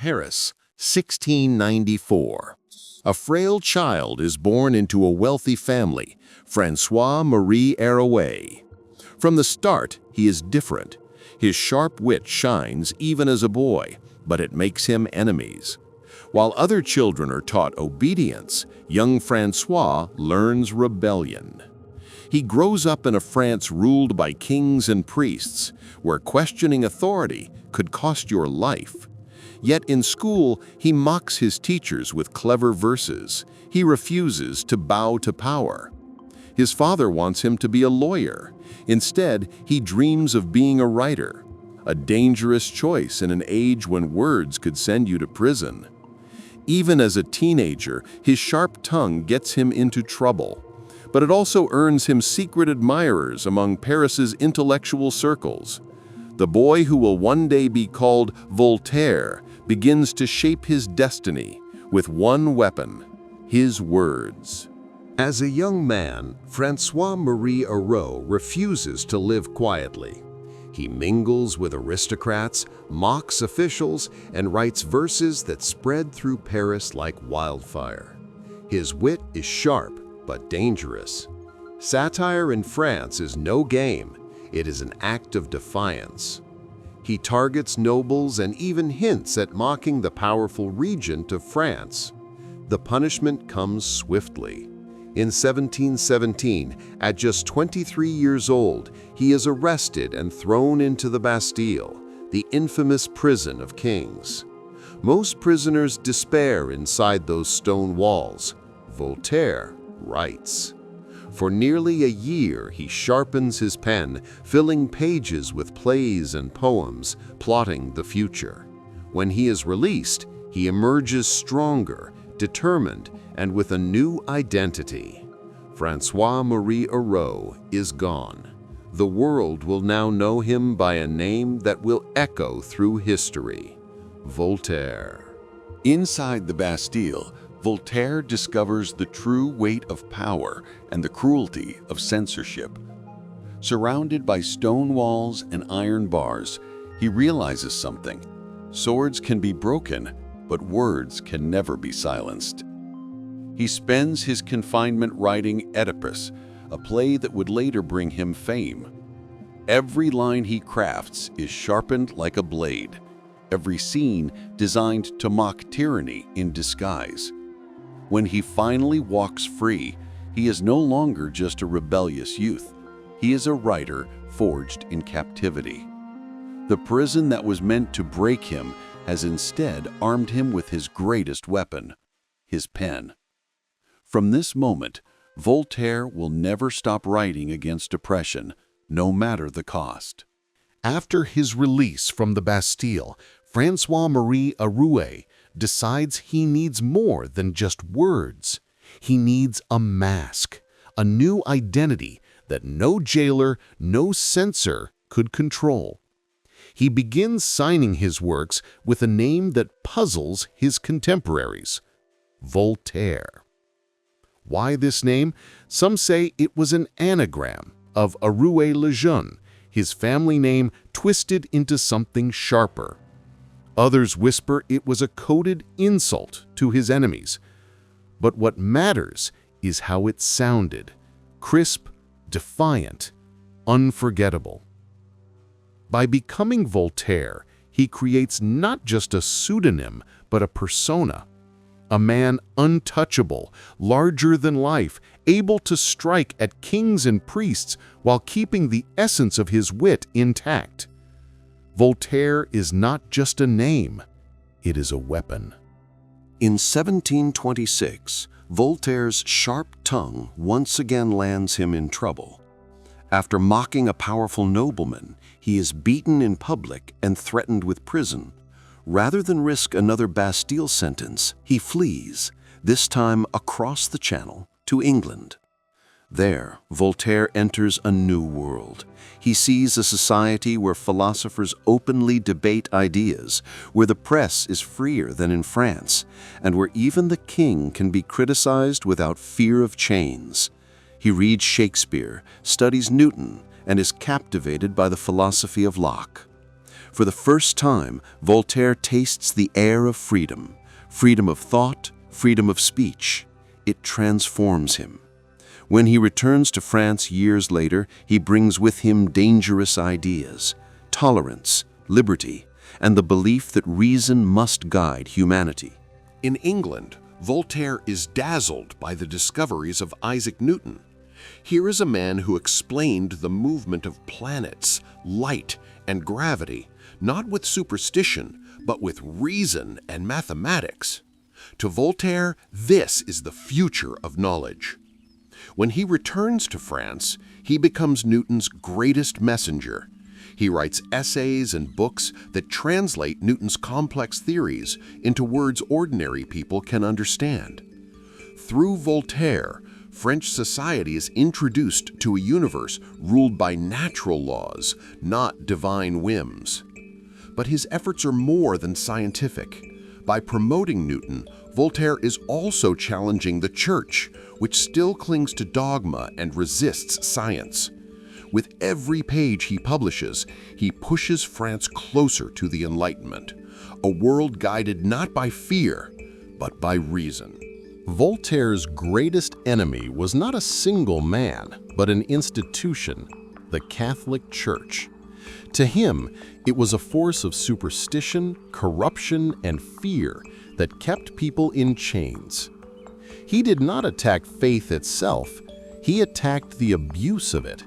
Paris, 1694. A frail child is born into a wealthy family, François-Marie Arouet. From the start, he is different. His sharp wit shines even as a boy, but it makes him enemies. While other children are taught obedience, young François learns rebellion. He grows up in a France ruled by kings and priests, where questioning authority could cost your life. Yet in school, he mocks his teachers with clever verses. He refuses to bow to power. His father wants him to be a lawyer. Instead, he dreams of being a writer, a dangerous choice in an age when words could send you to prison. Even as a teenager, his sharp tongue gets him into trouble. But it also earns him secret admirers among Paris's intellectual circles. The boy who will one day be called Voltaire begins to shape his destiny with one weapon: his words. As a young man, François-Marie Arouet refuses to live quietly. He mingles with aristocrats, mocks officials, and writes verses that spread through Paris like wildfire. His wit is sharp but dangerous. Satire in France is no game. It is an act of defiance. He targets nobles and even hints at mocking the powerful regent of France. The punishment comes swiftly. In 1717, at just 23 years old, he is arrested and thrown into the Bastille, the infamous prison of kings. Most prisoners despair inside those stone walls. Voltaire writes. For nearly a year, he sharpens his pen, filling pages with plays and poems, plotting the future. When he is released, he emerges stronger, determined, and with a new identity. François-Marie Arouet is gone. The world will now know him by a name that will echo through history: Voltaire. Inside the Bastille, Voltaire discovers the true weight of power and the cruelty of censorship. Surrounded by stone walls and iron bars, he realizes something. Swords can be broken, but words can never be silenced. He spends his confinement writing Oedipus, a play that would later bring him fame. Every line he crafts is sharpened like a blade, every scene designed to mock tyranny in disguise. When he finally walks free, he is no longer just a rebellious youth. He is a writer forged in captivity. The prison that was meant to break him has instead armed him with his greatest weapon, his pen. From this moment, Voltaire will never stop writing against oppression, no matter the cost. After his release from the Bastille, François-Marie Arouet decides he needs more than just words. He needs a mask, a new identity that no jailer, no censor could control. He begins signing his works with a name that puzzles his contemporaries: Voltaire. Why this name? Some say it was an anagram of Arouet le Jeune, his family name twisted into something sharper. Others whisper it was a coded insult to his enemies. But what matters is how it sounded: crisp, defiant, unforgettable. By becoming Voltaire, he creates not just a pseudonym, but a persona. A man untouchable, larger than life, able to strike at kings and priests while keeping the essence of his wit intact. Voltaire is not just a name, it is a weapon. In 1726, Voltaire's sharp tongue once again lands him in trouble. After mocking a powerful nobleman, he is beaten in public and threatened with prison. Rather than risk another Bastille sentence, he flees, this time across the Channel to England. There, Voltaire enters a new world. He sees a society where philosophers openly debate ideas, where the press is freer than in France, and where even the king can be criticized without fear of chains. He reads Shakespeare, studies Newton, and is captivated by the philosophy of Locke. For the first time, Voltaire tastes the air of freedom, freedom of thought, freedom of speech. It transforms him. When he returns to France years later, he brings with him dangerous ideas, tolerance, liberty, and the belief that reason must guide humanity. In England, Voltaire is dazzled by the discoveries of Isaac Newton. Here is a man who explained the movement of planets, light, and gravity, not with superstition, but with reason and mathematics. To Voltaire, this is the future of knowledge. When he returns to France, he becomes Newton's greatest messenger. He writes essays and books that translate Newton's complex theories into words ordinary people can understand. Through Voltaire, French society is introduced to a universe ruled by natural laws, not divine whims. But his efforts are more than scientific. By promoting Newton, Voltaire is also challenging the Church, which still clings to dogma and resists science. With every page he publishes, he pushes France closer to the Enlightenment, a world guided not by fear, but by reason. Voltaire's greatest enemy was not a single man, but an institution, the Catholic Church. To him, it was a force of superstition, corruption, and fear that kept people in chains. He did not attack faith itself, he attacked the abuse of it.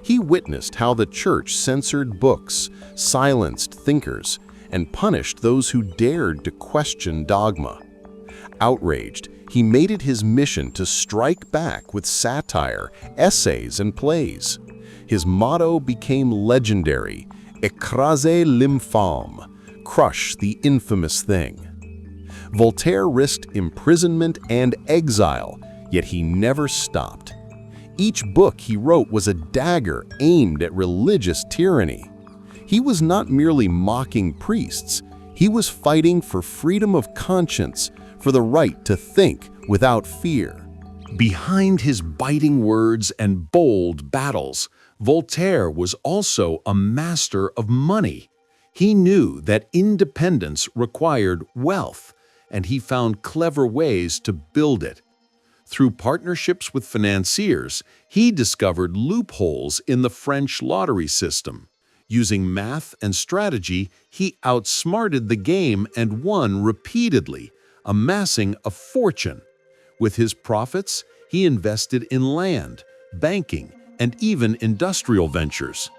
He witnessed how the Church censored books, silenced thinkers, and punished those who dared to question dogma. Outraged, he made it his mission to strike back with satire, essays, and plays. His motto became legendary, "Écrasez l'infâme," crush the infamous thing. Voltaire risked imprisonment and exile, yet he never stopped. Each book he wrote was a dagger aimed at religious tyranny. He was not merely mocking priests, he was fighting for freedom of conscience, for the right to think without fear. Behind his biting words and bold battles, Voltaire was also a master of money. He knew that independence required wealth, and he found clever ways to build it. Through partnerships with financiers, he discovered loopholes in the French lottery system. Using math and strategy, he outsmarted the game and won repeatedly, amassing a fortune. With his profits, he invested in land, banking, and even industrial ventures.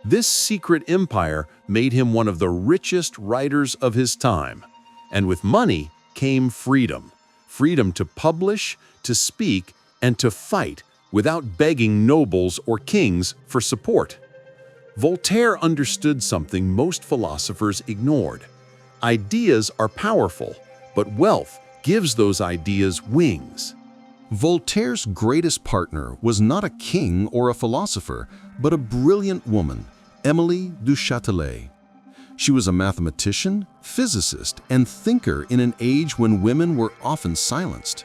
This secret empire made him one of the richest writers of his time. And with money came freedom. Freedom to publish, to speak, and to fight without begging nobles or kings for support. Voltaire understood something most philosophers ignored. Ideas are powerful, but wealth gives those ideas wings. Voltaire's greatest partner was not a king or a philosopher, but a brilliant woman, Émilie du Châtelet. She was a mathematician, physicist, and thinker in an age when women were often silenced.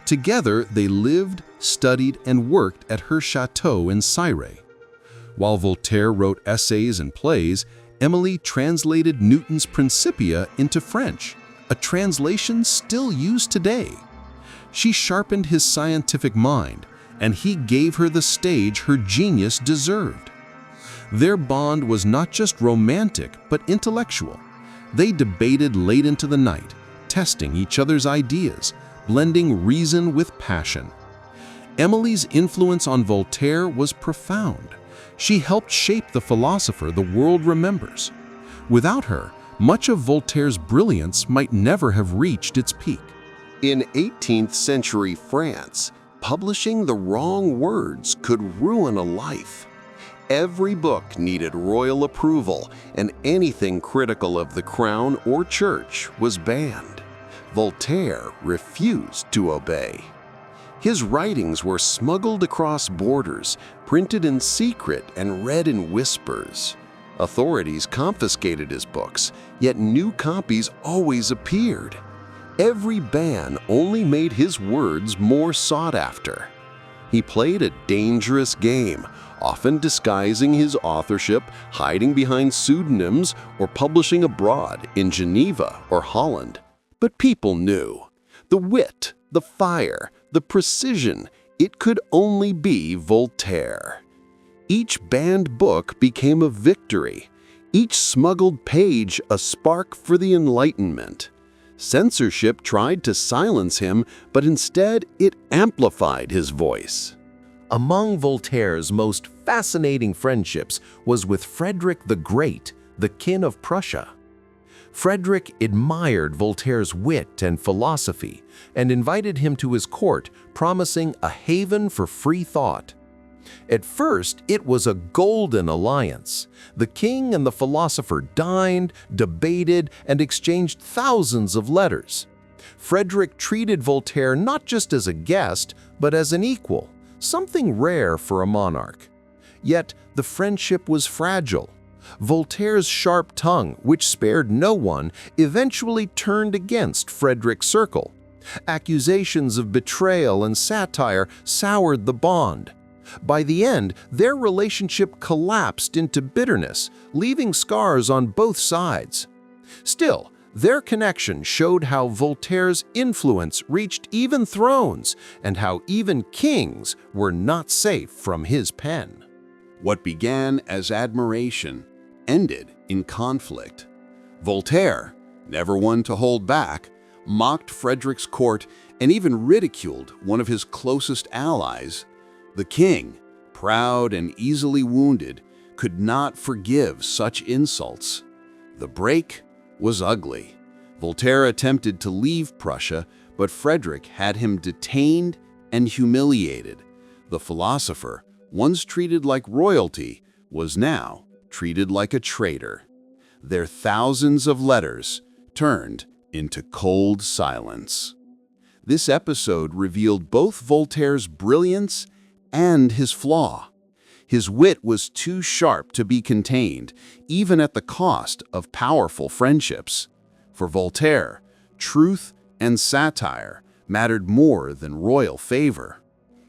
Together, they lived, studied, and worked at her chateau in Satire. While Voltaire wrote essays and plays, Émilie translated Newton's Principia into French, a translation still used today. She sharpened his scientific mind, and he gave her the stage her genius deserved. Their bond was not just romantic, but intellectual. They debated late into the night, testing each other's ideas, blending reason with passion. Émilie's influence on Voltaire was profound. She helped shape the philosopher the world remembers. Without her, much of Voltaire's brilliance might never have reached its peak. In 18th century France, publishing the wrong words could ruin a life. Every book needed royal approval, and anything critical of the crown or church was banned. Voltaire refused to obey. His writings were smuggled across borders, printed in secret and read in whispers. Authorities confiscated his books, yet new copies always appeared. Every ban only made his words more sought after. He played a dangerous game, often disguising his authorship, hiding behind pseudonyms, or publishing abroad in Geneva or Holland. But people knew. The wit, the fire, the precision, it could only be Voltaire. Each banned book became a victory, each smuggled page a spark for the Enlightenment. Censorship tried to silence him, but instead it amplified his voice. Among Voltaire's most fascinating friendships was with Frederick the Great, the King of Prussia. Frederick admired Voltaire's wit and philosophy and invited him to his court, promising a haven for free thought. At first, it was a golden alliance. The king and the philosopher dined, debated, and exchanged thousands of letters. Frederick treated Voltaire not just as a guest, but as an equal, something rare for a monarch. Yet, the friendship was fragile. Voltaire's sharp tongue, which spared no one, eventually turned against Frederick's circle. Accusations of betrayal and satire soured the bond. By the end, their relationship collapsed into bitterness, leaving scars on both sides. Still, their connection showed how Voltaire's influence reached even thrones and how even kings were not safe from his pen. What began as admiration ended in conflict. Voltaire, never one to hold back, mocked Frederick's court and even ridiculed one of his closest allies. The king, proud and easily wounded, could not forgive such insults. The break was ugly. Voltaire attempted to leave Prussia, but Frederick had him detained and humiliated. The philosopher, once treated like royalty, was now treated like a traitor. Their thousands of letters turned into cold silence. This episode revealed both Voltaire's brilliance and his flaw. His wit was too sharp to be contained, even at the cost of powerful friendships. For Voltaire, truth and satire mattered more than royal favor.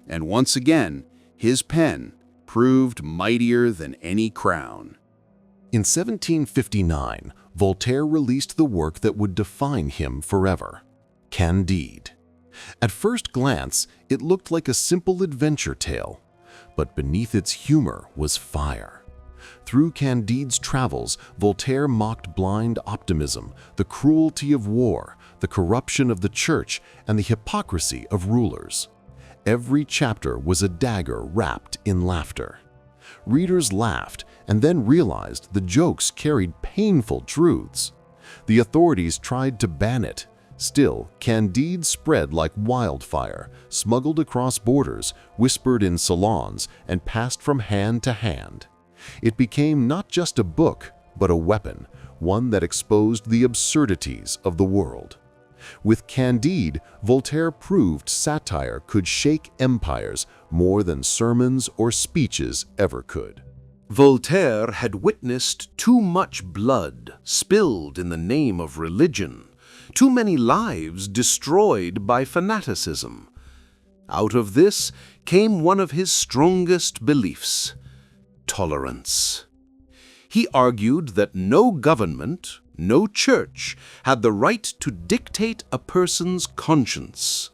And once again, his pen proved mightier than any crown. In 1759, Voltaire released the work that would define him forever, Candide. At first glance, it looked like a simple adventure tale, but beneath its humor was fire. Through Candide's travels, Voltaire mocked blind optimism, the cruelty of war, the corruption of the church, and the hypocrisy of rulers. Every chapter was a dagger wrapped in laughter. Readers laughed and then realized the jokes carried painful truths. The authorities tried to ban it. Still, Candide spread like wildfire, smuggled across borders, whispered in salons, and passed from hand to hand. It became not just a book, but a weapon, one that exposed the absurdities of the world. With Candide, Voltaire proved satire could shake empires more than sermons or speeches ever could. Voltaire had witnessed too much blood spilled in the name of religion, too many lives destroyed by fanaticism. Out of this came one of his strongest beliefs: tolerance. He argued that no government, no church, had the right to dictate a person's conscience.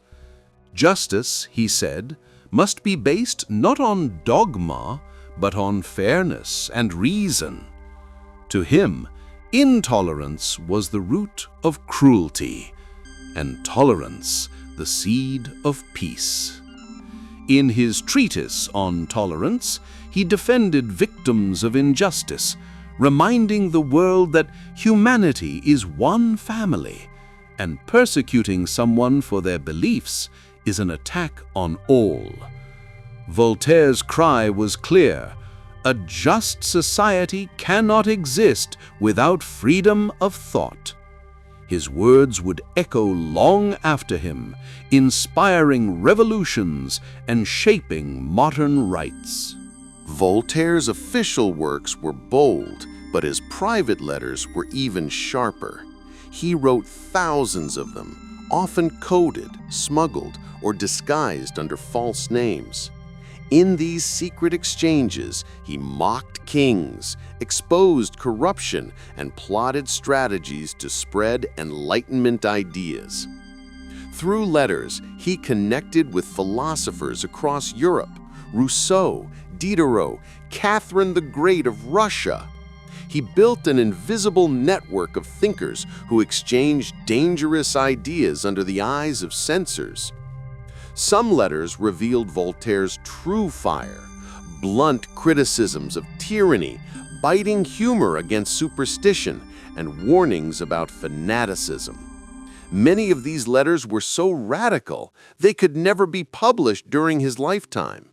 Justice, he said, must be based not on dogma, but on fairness and reason. To him, intolerance was the root of cruelty, and tolerance the seed of peace. In his treatise on tolerance, he defended victims of injustice, reminding the world that humanity is one family, and persecuting someone for their beliefs is an attack on all. Voltaire's cry was clear: a just society cannot exist without freedom of thought. His words would echo long after him, inspiring revolutions and shaping modern rights. Voltaire's official works were bold, but his private letters were even sharper. He wrote thousands of them, often coded, smuggled, or disguised under false names. In these secret exchanges, he mocked kings, exposed corruption, and plotted strategies to spread Enlightenment ideas. Through letters, he connected with philosophers across Europe, Rousseau, Diderot, Catherine the Great of Russia. He built an invisible network of thinkers who exchanged dangerous ideas under the eyes of censors. Some letters revealed Voltaire's true fire, blunt criticisms of tyranny, biting humor against superstition, and warnings about fanaticism. Many of these letters were so radical, they could never be published during his lifetime.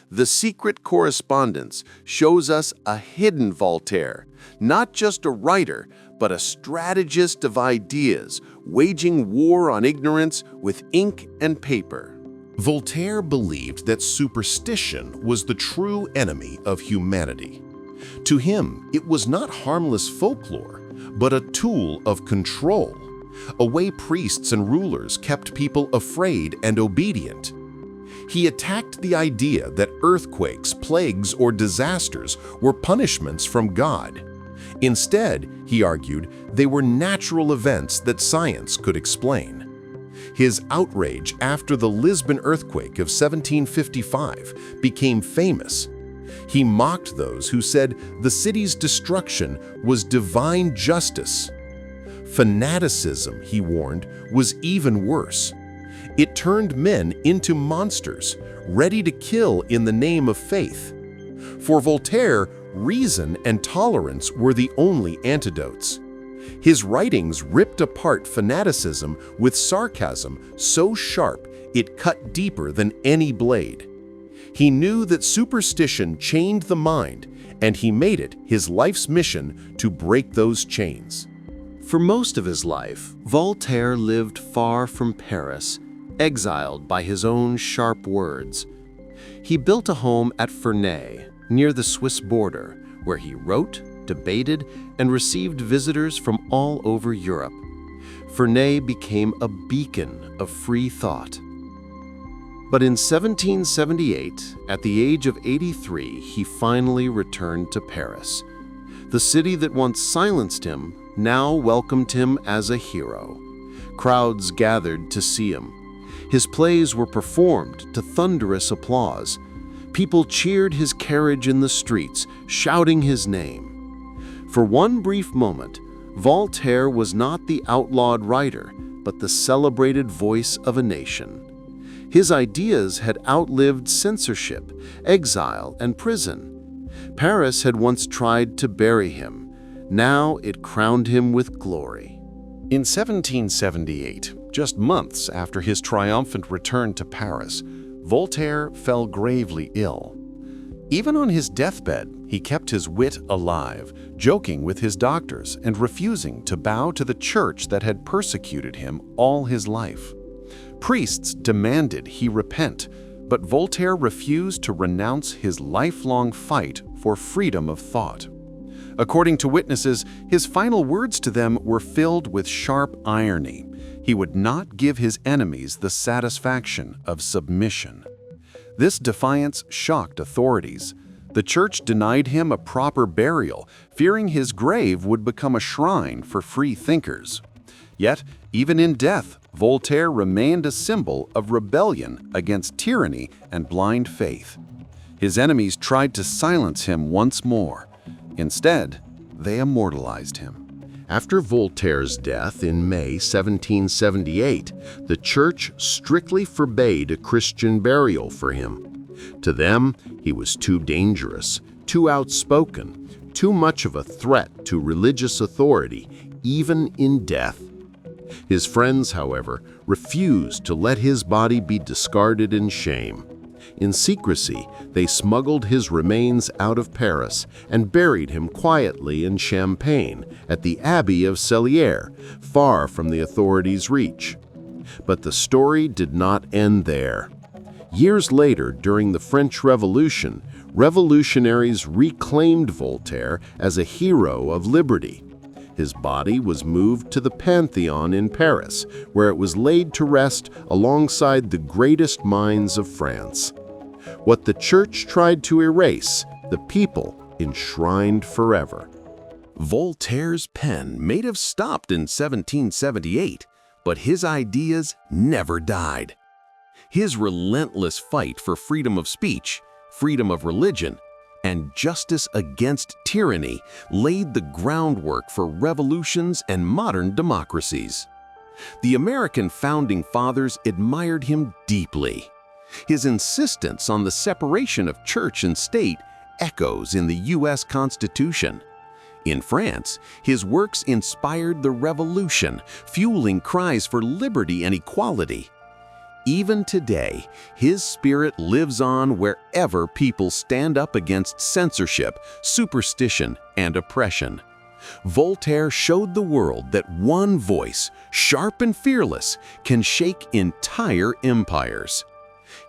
The Secret Correspondence shows us a hidden Voltaire, not just a writer, but a strategist of ideas, waging war on ignorance with ink and paper. Voltaire believed that superstition was the true enemy of humanity. To him, it was not harmless folklore, but a tool of control, a way priests and rulers kept people afraid and obedient. He attacked the idea that earthquakes, plagues, or disasters were punishments from God. Instead, he argued, they were natural events that science could explain. His outrage after the Lisbon earthquake of 1755 became famous. He mocked those who said the city's destruction was divine justice. Fanaticism, he warned, was even worse. It turned men into monsters, ready to kill in the name of faith. For Voltaire, reason and tolerance were the only antidotes. His writings ripped apart fanaticism with sarcasm so sharp it cut deeper than any blade. He knew that superstition chained the mind, and he made it his life's mission to break those chains. For most of his life, Voltaire lived far from Paris, exiled by his own sharp words. He built a home at Ferney, near the Swiss border, where he wrote, debated, and received visitors from all over Europe. Ferney became a beacon of free thought. But in 1778, at the age of 83, he finally returned to Paris. The city that once silenced him now welcomed him as a hero. Crowds gathered to see him. His plays were performed to thunderous applause. People cheered his carriage in the streets, shouting his name. For one brief moment, Voltaire was not the outlawed writer, but the celebrated voice of a nation. His ideas had outlived censorship, exile, and prison. Paris had once tried to bury him. Now it crowned him with glory. In 1778, just months after his triumphant return to Paris, Voltaire fell gravely ill. Even on his deathbed, he kept his wit alive, joking with his doctors and refusing to bow to the church that had persecuted him all his life. Priests demanded he repent, but Voltaire refused to renounce his lifelong fight for freedom of thought. According to witnesses, his final words to them were filled with sharp irony. He would not give his enemies the satisfaction of submission. This defiance shocked authorities. The church denied him a proper burial, fearing his grave would become a shrine for free thinkers. Yet, even in death, Voltaire remained a symbol of rebellion against tyranny and blind faith. His enemies tried to silence him once more. Instead, they immortalized him. After Voltaire's death in May 1778, the church strictly forbade a Christian burial for him. To them, he was too dangerous, too outspoken, too much of a threat to religious authority, even in death. His friends, however, refused to let his body be discarded in shame. In secrecy, they smuggled his remains out of Paris and buried him quietly in Champagne at the Abbey of Celliers, far from the authorities' reach. But the story did not end there. Years later, during the French Revolution, revolutionaries reclaimed Voltaire as a hero of liberty. His body was moved to the Pantheon in Paris, where it was laid to rest alongside the greatest minds of France. What the church tried to erase, the people enshrined forever. Voltaire's pen may have stopped in 1778, but his ideas never died. His relentless fight for freedom of speech, freedom of religion, and justice against tyranny laid the groundwork for revolutions and modern democracies. The American founding fathers admired him deeply. His insistence on the separation of church and state echoes in the U.S. Constitution. In France, his works inspired the Revolution, fueling cries for liberty and equality. Even today, his spirit lives on wherever people stand up against censorship, superstition, and oppression. Voltaire showed the world that one voice, sharp and fearless, can shake entire empires.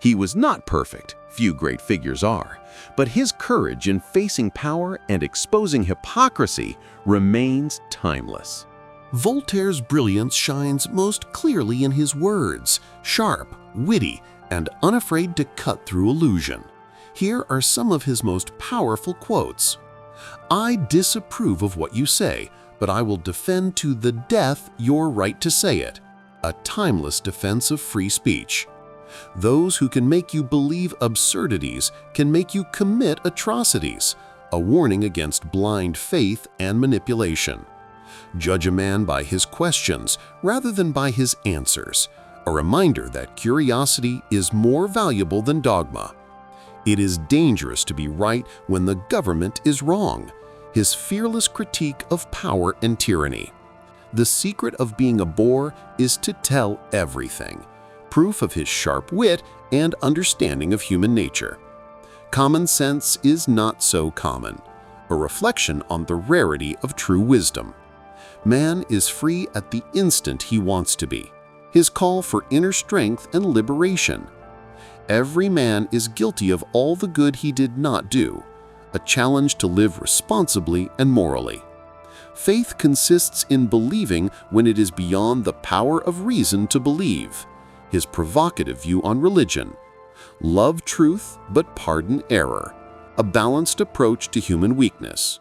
He was not perfect, few great figures are, but his courage in facing power and exposing hypocrisy remains timeless. Voltaire's brilliance shines most clearly in his words, sharp, witty, and unafraid to cut through illusion. Here are some of his most powerful quotes. "I disapprove of what you say, but I will defend to the death your right to say it." A timeless defense of free speech. "Those who can make you believe absurdities can make you commit atrocities." A warning against blind faith and manipulation. "Judge a man by his questions rather than by his answers." A reminder that curiosity is more valuable than dogma. "It is dangerous to be right when the government is wrong." His fearless critique of power and tyranny. "The secret of being a bore is to tell everything." Proof of his sharp wit and understanding of human nature. "Common sense is not so common." A reflection on the rarity of true wisdom. "Man is free at the instant he wants to be." His call for inner strength and liberation. "Every man is guilty of all the good he did not do." A challenge to live responsibly and morally. "Faith consists in believing when it is beyond the power of reason to believe." His provocative view on religion. "Love truth but pardon error." A balanced approach to human weakness.